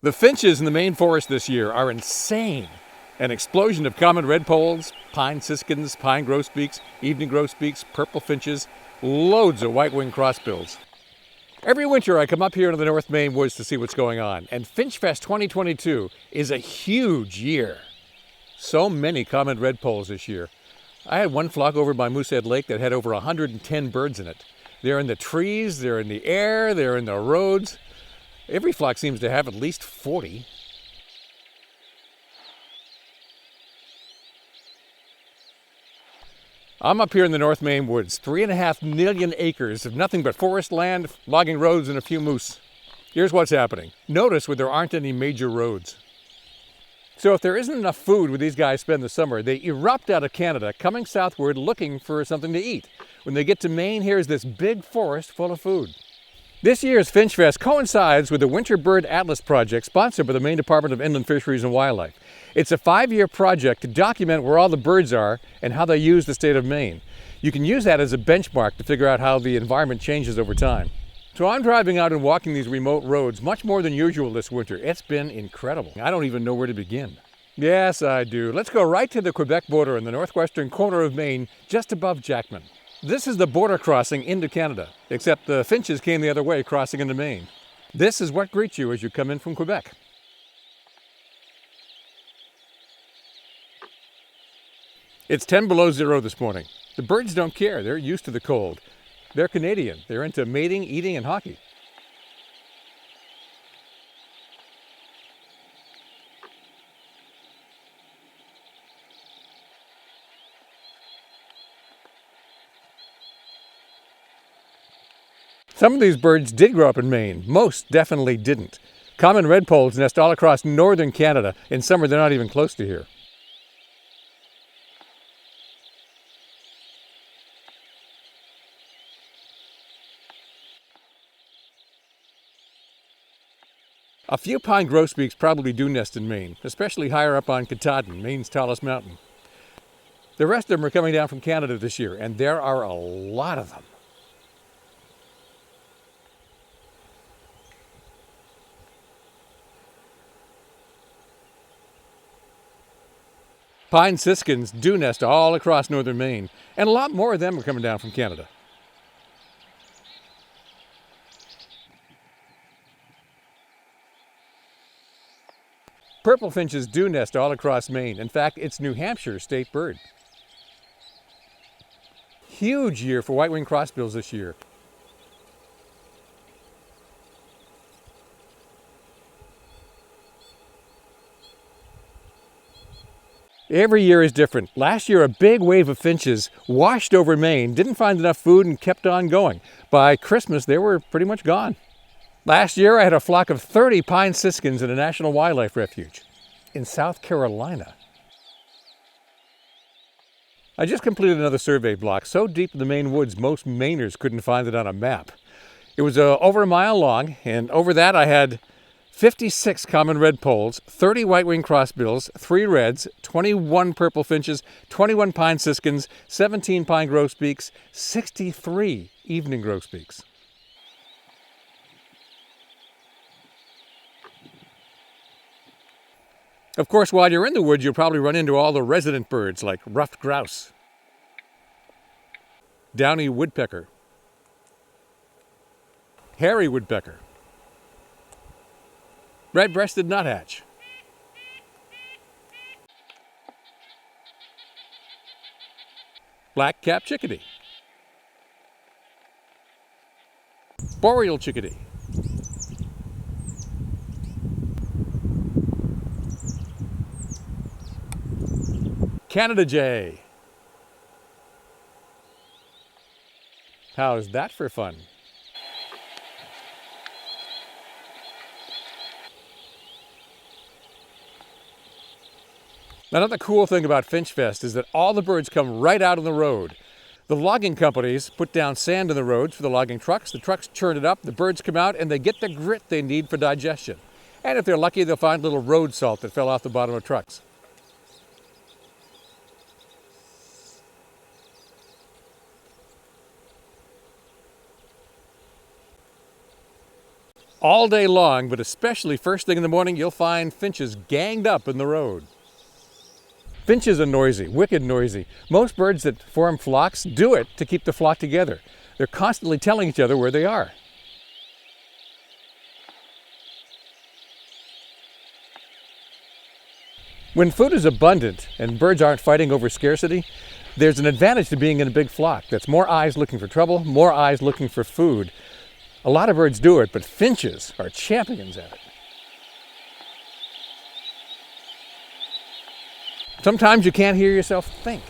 The finches in the Maine forest this year are insane. An explosion of common redpolls, pine siskins, pine grosbeaks, evening grosbeaks, purple finches, loads of white-winged crossbills. Every winter I come up here to the North Maine Woods to see what's going on, and Finch Fest 2022 is a huge year. So many common redpolls this year. I had one flock over by Moosehead Lake that had over 110 birds in it. They're in the trees, they're in the air, they're in the roads. Every flock seems to have at least 40. I'm up here in the North Maine Woods, 3.5 million acres of nothing but forest land, logging roads, and a few moose. Here's what's happening. Notice where there aren't any major roads. So if there isn't enough food where these guys spend the summer, they erupt out of Canada, coming southward looking for something to eat. When they get to Maine, here's this big forest full of food. This year's Finch Fest coincides with the Winter Bird Atlas project sponsored by the Maine Department of Inland Fisheries and Wildlife. It's a 5-year project to document where all the birds are and how they use the state of Maine. You can use that as a benchmark to figure out how the environment changes over time. So I'm driving out and walking these remote roads much more than usual this winter. It's been incredible. I don't even know where to begin. Yes, I do. Let's go right to the Quebec border in the northwestern corner of Maine, just above Jackman. This is the border crossing into Canada, except the finches came the other way, crossing into Maine. This is what greets you as you come in from Quebec. It's 10 below zero this morning. The birds don't care. They're used to the cold. They're Canadian. They're into mating, eating, and hockey. Some of these birds did grow up in Maine. Most definitely didn't. Common redpolls nest all across northern Canada. In summer, they're not even close to here. A few pine grosbeaks probably do nest in Maine, especially higher up on Katahdin, Maine's tallest mountain. The rest of them are coming down from Canada this year, and there are a lot of them. Pine siskins do nest all across northern Maine, and a lot more of them are coming down from Canada. Purple finches do nest all across Maine. In fact, it's New Hampshire's state bird. Huge year for white-winged crossbills this year. Every year is different. Last year, a big wave of finches washed over Maine, didn't find enough food, and kept on going. By Christmas, they were pretty much gone. Last year, I had a flock of 30 pine siskins in a national wildlife refuge in South Carolina. I just completed another survey block so deep in the Maine woods, most Mainers couldn't find it on a map. It was over a mile long, and over that I had 56 common redpolls, 30 white-winged crossbills, 3 reds, 21 purple finches, 21 pine siskins, 17 pine grosbeaks, 63 evening grosbeaks. Of course, while you're in the woods, you'll probably run into all the resident birds like ruffed grouse, downy woodpecker, hairy woodpecker, red-breasted nuthatch, black-capped chickadee, boreal chickadee, Canada jay. How's that for fun? Another cool thing about Finch Fest is that all the birds come right out on the road. The logging companies put down sand in the roads for the logging trucks. The trucks churn it up, the birds come out, and they get the grit they need for digestion. And if they're lucky, they'll find little road salt that fell off the bottom of trucks. All day long, but especially first thing in the morning, you'll find finches ganged up in the road. Finches are noisy, wicked noisy. Most birds that form flocks do it to keep the flock together. They're constantly telling each other where they are. When food is abundant and birds aren't fighting over scarcity, there's an advantage to being in a big flock. That's more eyes looking for trouble, more eyes looking for food. A lot of birds do it, but finches are champions at it. Sometimes you can't hear yourself think.